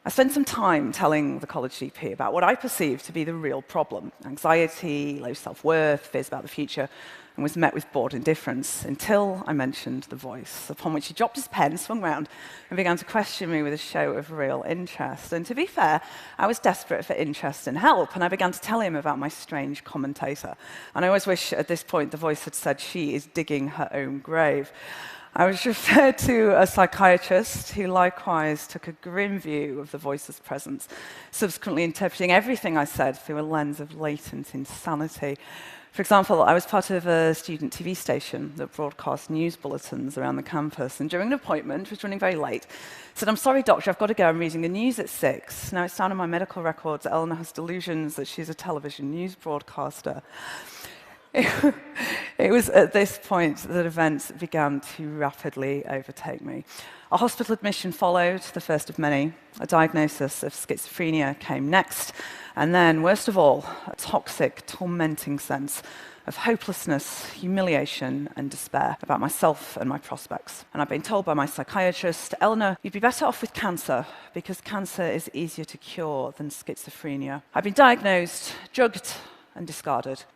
I spent some time telling the college GP about what I perceived to be the real problem: anxiety, low self-worth, fears about the future, and was met with bored indifference until I mentioned the voice, upon which he dropped his pen, swung round, and began to question me with a show of real interest. And to be fair, I was desperate for interest and help, and I began to tell him about my strange commentator. And I always wish at this point the voice had said, "She is digging her own grave." I was referred to a psychiatrist who likewise took a grim view of the voice's presence, subsequently interpreting everything I said through a lens of latent insanity. For example, I was part of a student TV station that broadcast news bulletins around the campus, and during an appointment, which was running very late, said, "I'm sorry, doctor, I've got to go, I'm reading the news at 6. Now, it's down in my medical records that Eleanor has delusions that she's a television news broadcaster. It was at this point that events began to rapidly overtake me. A hospital admission followed, the first of many. A diagnosis of schizophrenia came next. And then, worst of all, a toxic, tormenting sense of hopelessness, humiliation, and despair about myself and my prospects. And I've been told by my psychiatrist, "Eleanor, you'd be better off with cancer, because cancer is easier to cure than schizophrenia." I've been diagnosed, drugged, and discarded.